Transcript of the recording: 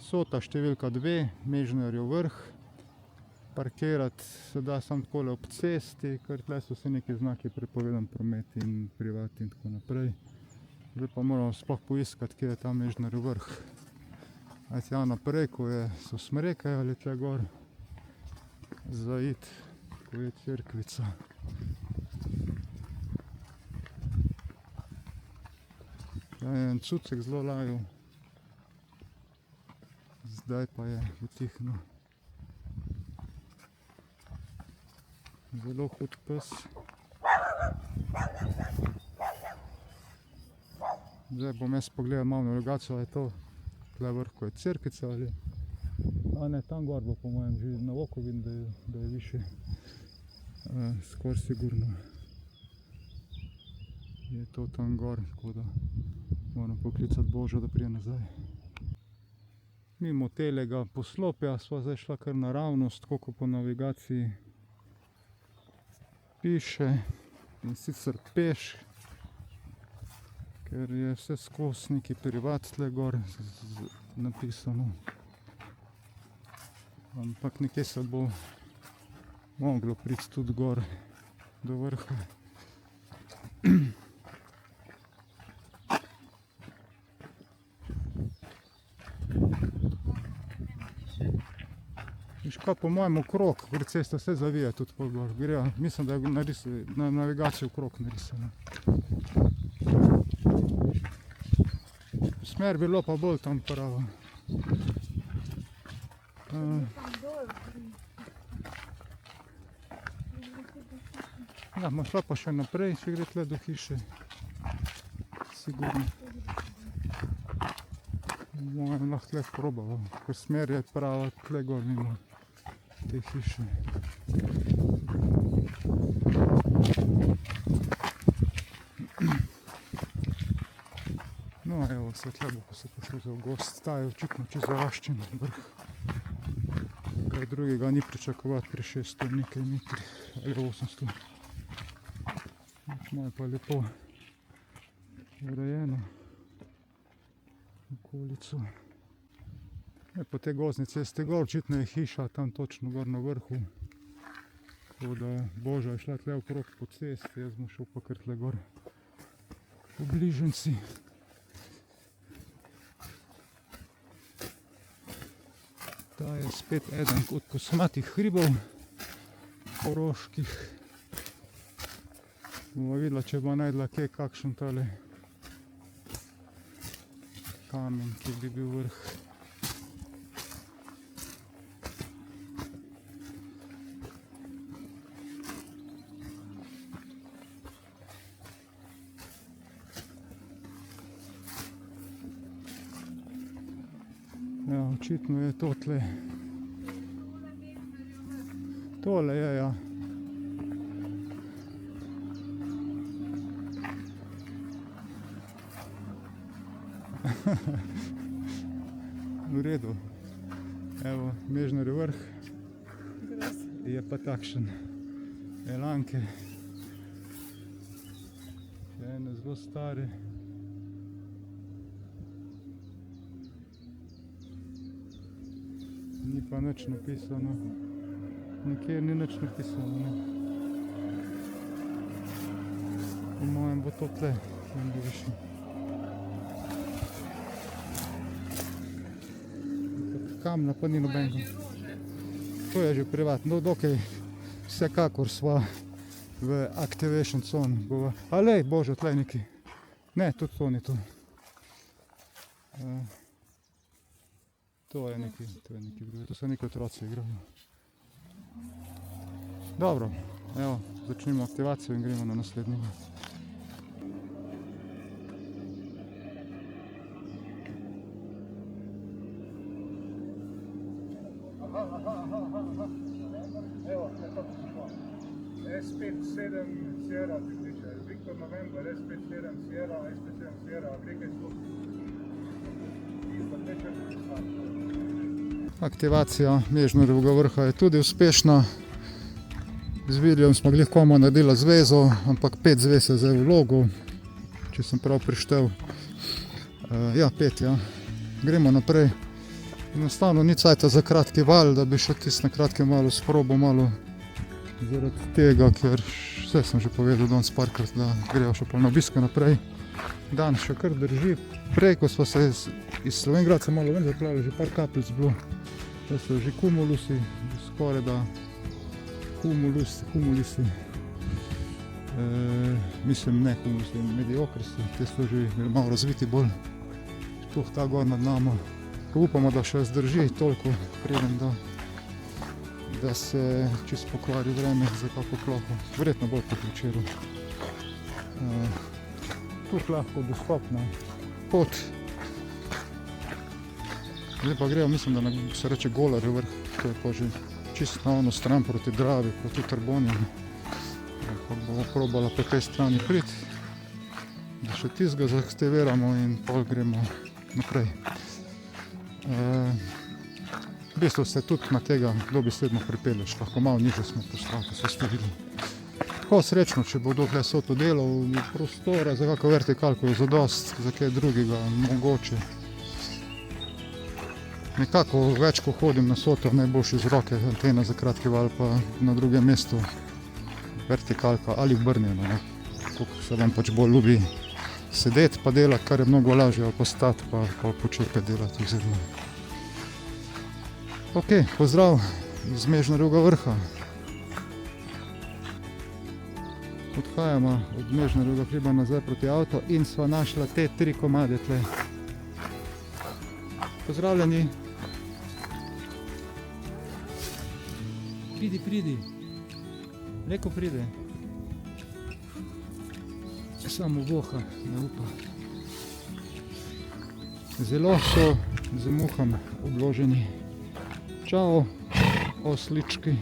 Sota številka 2, Mežnarjev vrh. Parkirati se da samo takole ob cesti, ker tle so vsi neki znaki prepovedan promet in privat in tako naprej. Zdaj pa moramo sploh poiskati, kje je ta Mežnarjev vrh. Aj tja naprej, ko so smreke ali tle gor zaid, ko je cerkvica. Tle je en cucek zelo lajal. Zdaj pa je utihnil. Zelo hud pes. Zdaj bom jaz pogledal malo navigacijo, ali je to tle vrh, ko je cerkvica ali... A ne, tam gor bo po mojem, že na oko vidim, da je više. Skoraj sigurno je to tam gor, tako da moram poklicati Božo, da prije nazaj. Mimo telega poslopja sva zdaj šla kar naravnost, tako kot po navigaciji piše, in sicer peš, ker je vse skozi neki privat tle gor napisano. Ampak nekje se bo moglo priti tudi gor do vrha. Viš kaj, po mojem okrog, ker cesta vse zavija tudi pol gor. Mislim, da je na navigaciji okrog narisano. Smer bilo pa bolj tam pravo. Ja, ma šla pa še naprej, če gre tle do hiše. Sigurno. Mojem lahko tle probala, ker smer je prava tle gor mimo te hiše. No, evo, se tle bo, ko se pošel za gost. Ta je očitno čez zaraščen vrh. Kaj drugega ni pričakovati pri 600 nekaj metrih ali 800. Malo pa lepo urejeno okolico. Po tej gozdni cesti gor, očitno je hiša tam točno gor na vrhu. Tako da Boža je šla tle okrog po cesti, jaz bom šel pa kar tle gor v bližnjici. Ta je spet eden od kosmatih hribov koroških. Bomo videla, če bo najdla kje kakšen tale kamen, ki bi bil vrh. Ja, očitno je to tle. Tole je, ja. V redu. Evo, Mežnarjev vrh. Je pa takšen. Elanke. Še ene zelo stare. Ni pa nič napisano. Nikjer ni nič napisano. Po mojem bo to tle, tam bo više. Kamna pa ni nobenega. To je že privatno, dokaj vsekakor sva v activation zone bova. Alej, Bože, tle neki. Ne, tudi to ni to. To je neki drugi, to so neki otroci igrajo. Dobro, evo, začnimo aktivacijo in gremo na naslednjega. Evo, to prišlo. S57 Sierra, Viktor November, S57 Sierra, S57 Sierra, Agrike 100. Aktivacija Mežnarjevega vrha je tudi uspešna. Z Viljem smo glih komaj naredili zvezo, ampak 5 zvez je zdaj v logu, če sem prav prištel. Ja, 5, ja. Gremo naprej. Enostavno ni cajta za kratki val, da bi šel tisti na kratkem valu s probo malo zaradi tega, ker vse sem že povedal danes parkrat, da grejo še pa na obiske naprej. Dan še kar drži. Prej, ko smo se iz Slovengradca malo ven zaplavili, že par kapljic bilo. To so že kumulusi, skoraj da kumulisi. Mislim, ne kumulusi, mediokrisi, te so že malo razviti bolj. Sploh ta gor nad nama. Upamo, da še zdrži toliko, preden da se čisto pokvari vreme za kako ploho. Verjetno bolj kot včeraj. Tukaj lahko dostopna pot. Zdaj pa grejo, mislim, da se reče Golarjev vrh, to je pa že čisto na ono stran proti Dravi, proti Trbonju. Pa bomo probala po tej strani priti, da še tistega zaaktiviramo in pol gremo naprej. V bistvu se tudi na tega dobesedno pripelješ, lahko malo nižje smo postavili, so ste videli. Tako srečno, če bo dokaj soto delal, prostora za kako vertikalko je zadost, za kaj drugega mogoče. Nekako več, ko hodim na soto, najboljši z roke, antena za kratki val, pa na drugem mestu vertikalka ali obrnjena, kako se vam pač bolj ljubi sedeti pa delati, kar je mnogo lažje, ali pa stati pa počepet delati oziroma. Ok, pozdrav iz Mežnarjevega vrha. Odhajamo od Mežnarjevega hriba nazaj proti avto in sva našla te 3 komade tle. Pozdravljeni. Pridi. Leko pride. Samo voha, ne upa. Zelo so z muhami obloženi. Čao, oslički.